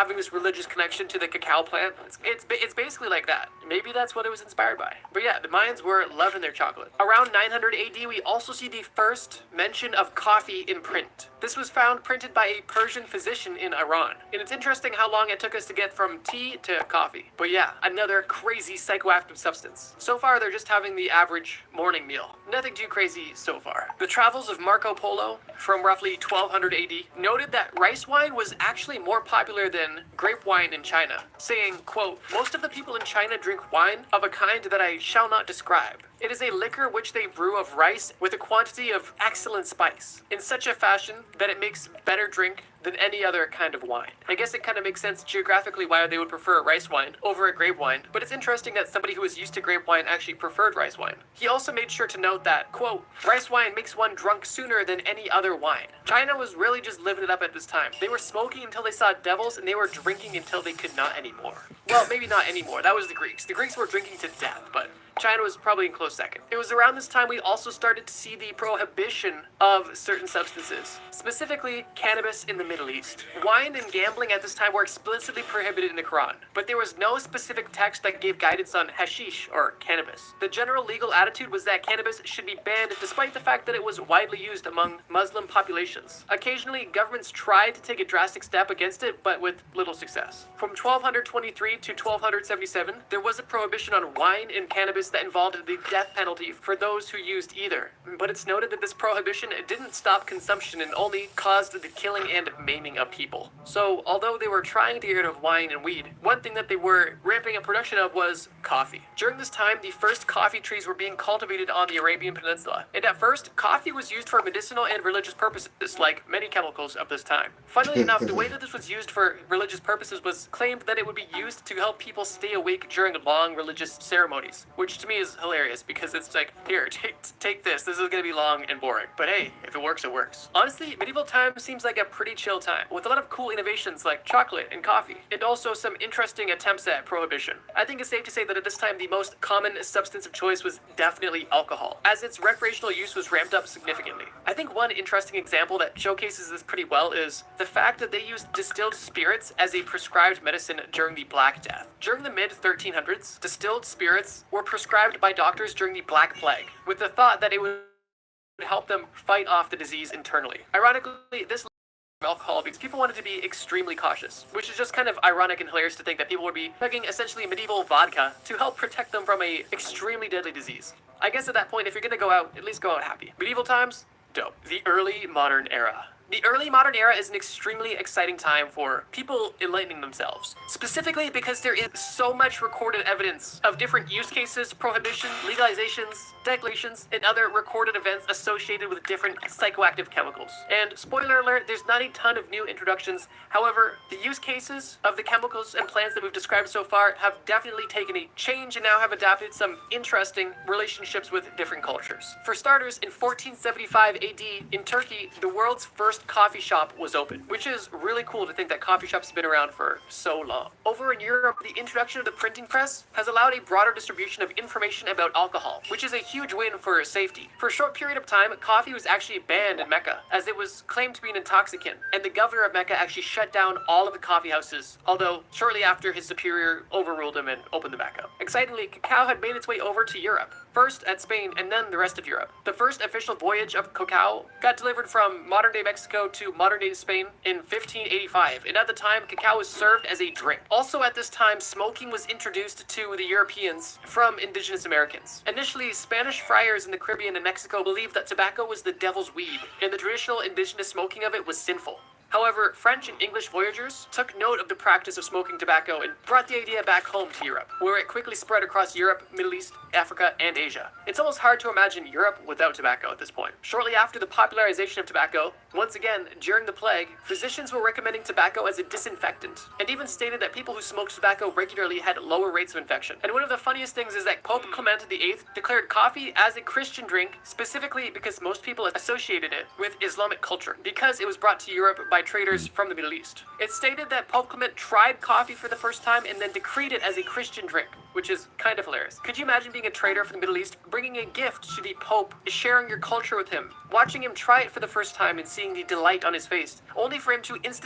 having this religious connection to the cacao plant. It's basically like that. Maybe that's what it was inspired by. But yeah, the Mayans were loving their chocolate. Around 900 AD, we also see the first mention of coffee in print. This was found printed by a Persian physician in Iran. And it's interesting how long it took us to get from tea to coffee. But yeah, another crazy psychoactive substance. So far, they're just having the average morning meal. Nothing too crazy so far. The travels of Marco Polo from roughly 1200 AD noted that rice wine was actually more popular than grape wine in China, saying, quote, "Most of the people in China drink wine of a kind that I shall not describe. It is a liquor which they brew of rice with a quantity of excellent spice, in such a fashion that it makes better drink than any other kind of wine." I guess it kind of makes sense geographically why they would prefer rice wine over a grape wine, but it's interesting that somebody who was used to grape wine actually preferred rice wine. He also made sure to note that, quote, "Rice wine makes one drunk sooner than any other wine." China was really just living it up at this time. They were smoking until they saw devils, and they were drinking until they could not anymore. Well, maybe not anymore. That was the Greeks. The Greeks were drinking to death, but China was probably in close second. It was around this time we also started to see the prohibition of certain substances, specifically cannabis in the Middle East. Wine and gambling at this time were explicitly prohibited in the Quran, but there was no specific text that gave guidance on hashish or cannabis. The general legal attitude was that cannabis should be banned despite the fact that it was widely used among Muslim populations. Occasionally, governments tried to take a drastic step against it, but with little success. From 1223 to 1277, there was a prohibition on wine and cannabis that involved the death penalty for those who used either. But it's noted that this prohibition didn't stop consumption and only caused the killing and maiming of people. So, although they were trying to get rid of wine and weed, one thing that they were ramping up production of was coffee. During this time, the first coffee trees were being cultivated on the Arabian Peninsula. And at first, coffee was used for medicinal and religious purposes, like many chemicals of this time. Funnily enough, the way that this was used for religious purposes was claimed that it would be used to help people stay awake during long religious ceremonies, which to me is hilarious because it's like, here, take this. This is gonna be long and boring. But hey, if it works, it works. Honestly, medieval times seems like a pretty chill time, with a lot of cool innovations like chocolate and coffee, and also some interesting attempts at prohibition. I think it's safe to say that at this time, the most common substance of choice was definitely alcohol, as its recreational use was ramped up significantly. I think one interesting example that showcases this pretty well is the fact that they used distilled spirits as a prescribed medicine during the Black Death. During the mid-1300s, distilled spirits were prescribed by doctors during the Black Plague, with the thought that it would help them fight off the disease internally. Ironically, this alcohol because people wanted to be extremely cautious, which is just kind of ironic and hilarious to think that people would be chugging essentially medieval vodka to help protect them from a extremely deadly disease. I guess at that point, if you're gonna go out, at least go out happy. Medieval times, dope. The early modern era. The early modern era is an extremely exciting time for people enlightening themselves, specifically because there is so much recorded evidence of different use cases, prohibitions, legalizations, declarations, and other recorded events associated with different psychoactive chemicals. And spoiler alert, there's not a ton of new introductions. However, the use cases of the chemicals and plants that we've described so far have definitely taken a change and now have adapted some interesting relationships with different cultures. For starters, in 1475 AD, in Turkey, the world's first coffee shop was open, which is really cool to think that coffee shops have been around for so long. Over in Europe, the introduction of the printing press has allowed a broader distribution of information about alcohol, which is a huge win for safety. For a short period of time, coffee was actually banned in Mecca, as it was claimed to be an intoxicant, and the governor of Mecca actually shut down all of the coffee houses, although shortly after his superior overruled him and opened them back up. Excitingly, cacao had made its way over to Europe, first at Spain and then the rest of Europe. The first official voyage of cacao got delivered from modern-day Mexico to modern-day Spain in 1585, and at the time, cacao was served as a drink. Also at this time, smoking was introduced to the Europeans from indigenous Americans. Initially, Spanish friars in the Caribbean and Mexico believed that tobacco was the devil's weed, and the traditional indigenous smoking of it was sinful. However, French and English voyagers took note of the practice of smoking tobacco and brought the idea back home to Europe, where it quickly spread across Europe, Middle East, Africa, and Asia. It's almost hard to imagine Europe without tobacco at this point. Shortly after the popularization of tobacco, once again, during the plague, physicians were recommending tobacco as a disinfectant, and even stated that people who smoked tobacco regularly had lower rates of infection. And one of the funniest things is that Pope Clement VIII declared coffee as a Christian drink, specifically because most people associated it with Islamic culture, because it was brought to Europe by traders from the Middle East. It's stated that Pope Clement tried coffee for the first time and then decreed it as a Christian drink, which is kind of hilarious. Could you imagine being a trader from the Middle East, bringing a gift to the Pope, sharing your culture with him, watching him try it for the first time and seeing the delight on his face, only for him to instantly